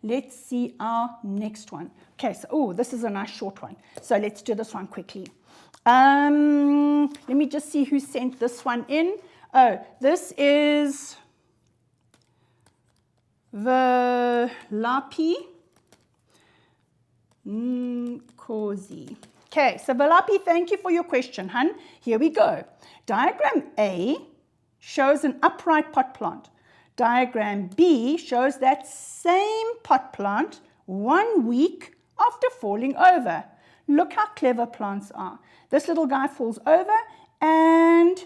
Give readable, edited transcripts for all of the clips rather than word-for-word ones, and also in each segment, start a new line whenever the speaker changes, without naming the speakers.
Let's see our next one. Okay, so, oh, this is a nice short one. So let's do this one quickly. Let me just see who sent this one in. Oh, this is Valapi Nkosi. Okay, so Valapi, thank you for your question, hun. Here we go. Diagram A shows an upright pot plant. Diagram B shows that same pot plant 1 week after falling over. Look how clever plants are. This little guy falls over and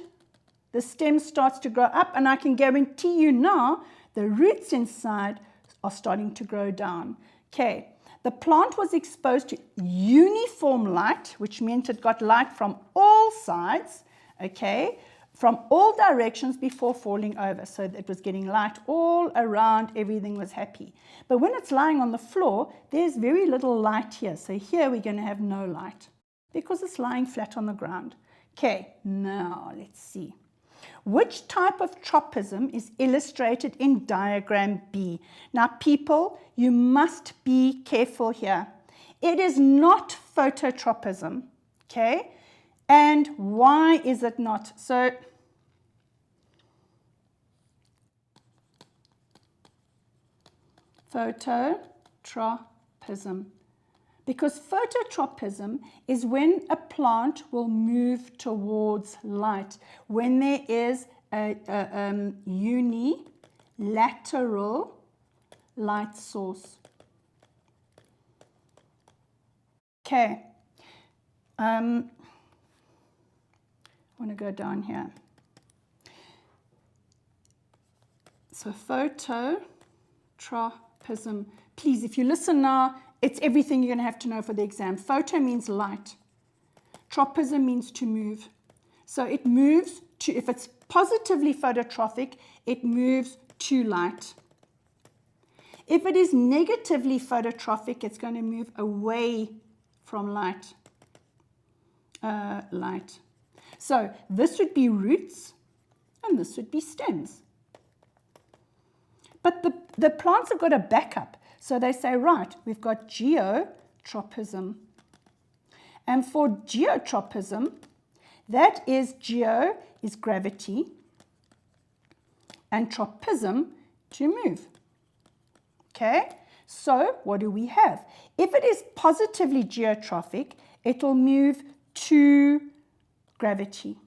the stem starts to grow up, and I can guarantee you now the roots inside are starting to grow down. Okay, the plant was exposed to uniform light, which meant it got light from all sides, okay, from all directions before falling over. So it was getting light all around, everything was happy. But when it's lying on the floor, there's very little light here. So here we're going to have no light because it's lying flat on the ground. Okay, now let's see. Which type of tropism is illustrated in diagram B? Now, people, you must be careful here. It is not phototropism, okay? And why is it not? So, phototropism. Because phototropism is when a plant will move towards light, when there is a unilateral light source. Okay, I want to go down here. So phototropism, please, if you listen now, it's everything you're going to have to know for the exam. Photo means light. Tropism means to move. So it moves to, if it's positively phototrophic, it moves to light. If it is negatively phototrophic, it's going to move away from light. So this would be roots and this would be stems. But the plants have got a backup. So they say, right, we've got geotropism. And for geotropism, that is geo is gravity and tropism to move. Okay, so what do we have? If it is positively geotrophic, it will move to gravity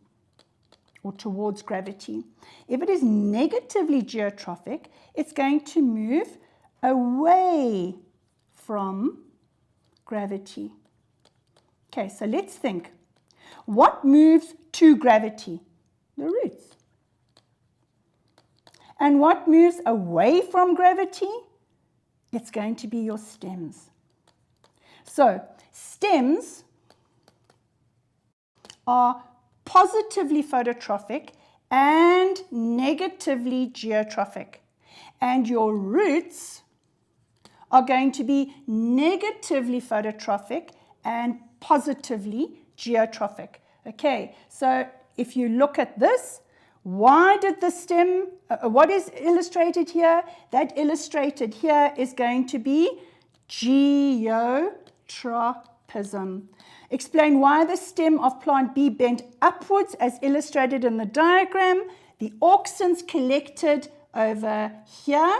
or towards gravity. If it is negatively geotrophic, it's going to move away from gravity. Okay, so let's think. What moves to gravity? The roots. And what moves away from gravity? It's going to be your stems. So stems are positively phototrophic and negatively geotrophic. And your roots are going to be negatively phototrophic and positively geotrophic. Okay, so if you look at this, why did the stem, what is illustrated here? That illustrated here is going to be geotropism. Explain why the stem of plant B bent upwards as illustrated in the diagram. The auxins collected over here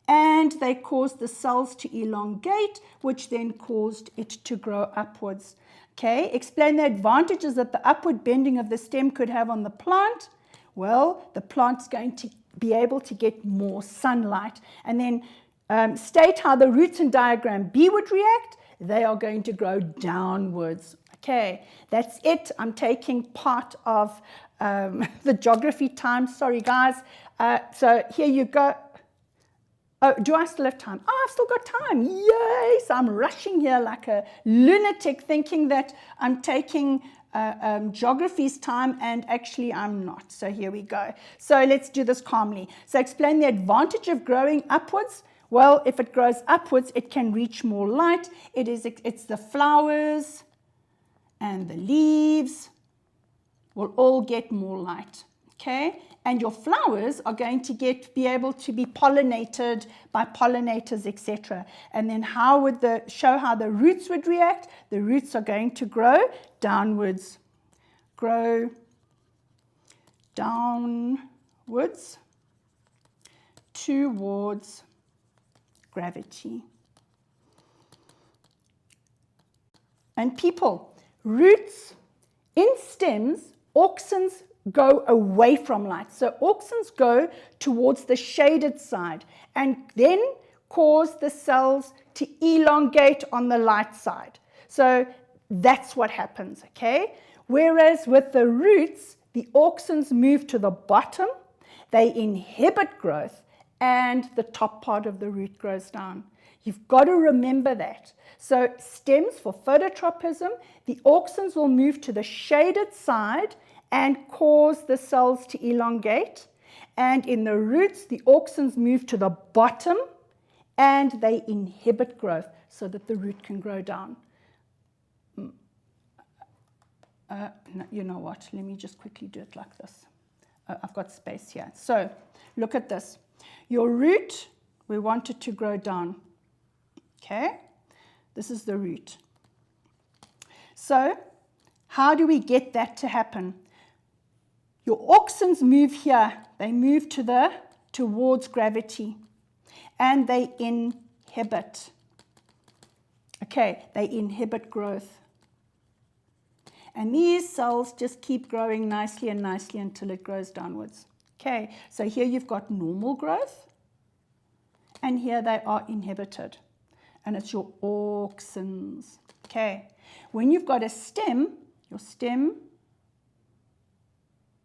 and they caused the cells to elongate, which then caused it to grow upwards. Okay, explain the advantages that the upward bending of the stem could have on the plant. Well, the plant's going to be able to get more sunlight. And then state how the roots in diagram B would react. They are going to grow downwards. Okay, that's it. I'm taking part of the geography time. Sorry, guys. So here you go. Oh, do I still have time? Oh, I've still got time. Yay! So I'm rushing here like a lunatic thinking that I'm taking geography's time, and actually I'm not. So here we go. So let's do this calmly. So explain the advantage of growing upwards. Well, if it grows upwards, it can reach more light. It's the flowers and the leaves will all get more light. okay? And your flowers are going to be able to be pollinated by pollinators, etc. And then show how the roots would react. The roots are going to grow downwards, towards gravity. And people, roots in stems, auxins go away from light. So auxins go towards the shaded side and then cause the cells to elongate on the light side. So that's what happens, okay? Whereas with the roots, the auxins move to the bottom, they inhibit growth, and the top part of the root grows down. You've got to remember that. So stems for phototropism, the auxins will move to the shaded side and cause the cells to elongate. And in the roots, the auxins move to the bottom and they inhibit growth so that the root can grow down. No, you know what? Let me just quickly do it like this. I've got space here. So look at this. Your root, we want it to grow down. Okay? This is the root. So how do we get that to happen? Your auxins move here. They move towards gravity. And they inhibit. Okay, they inhibit growth. And these cells just keep growing nicely and nicely until it grows downwards. Okay, so here you've got normal growth. And here they are inhibited. And it's your auxins. Okay, when you've got a stem, your stem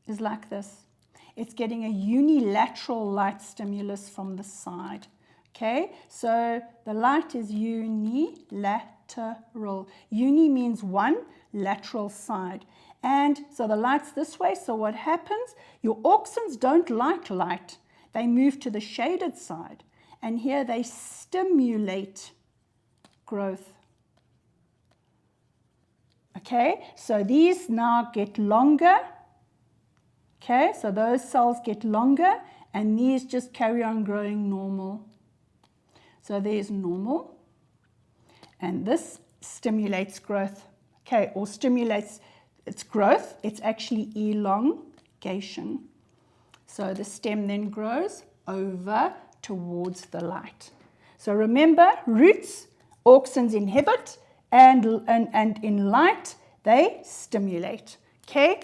is like this. It's getting a unilateral light stimulus from the side. Okay, so the light is unilateral. Uni means one, lateral side. And so the light's this way, so what happens? Your auxins don't like light. They move to the shaded side. And here they stimulate growth. Okay, so these now get longer. Okay, so those cells get longer and these just carry on growing normal. So there's normal and this stimulates growth. Okay, or stimulates its growth. It's actually elongation. So the stem then grows over towards the light. So remember, roots, auxins inhibit, and in light, they stimulate. Okay,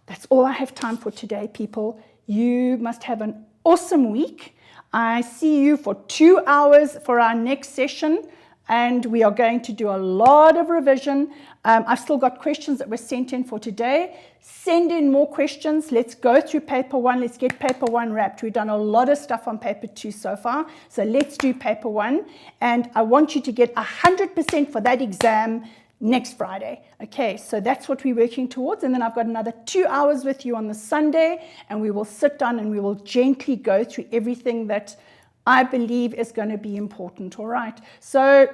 that's all I have time for today, people. You must have an awesome week. I see you for 2 hours for our next session, and we are going to do a lot of revision. I've still got questions that were sent in for today. Send in more questions. Let's go through paper 1. Let's get paper 1 wrapped. We've done a lot of stuff on paper 2 so far, so let's do paper 1. And I want you to get 100% for that exam next Friday. Okay, so that's what we're working towards. And then I've got another 2 hours with you on the Sunday, and we will sit down and we will gently go through everything that I believe is going to be important. All right, so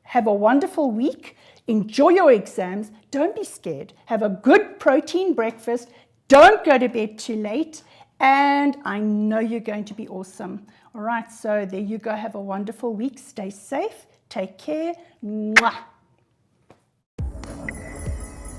have a wonderful week. Enjoy your exams. Don't be scared. Have a good protein breakfast. Don't go to bed too late. And I know you're going to be awesome. All right, so there you go. Have a wonderful week. Stay safe. Take care. Mwah.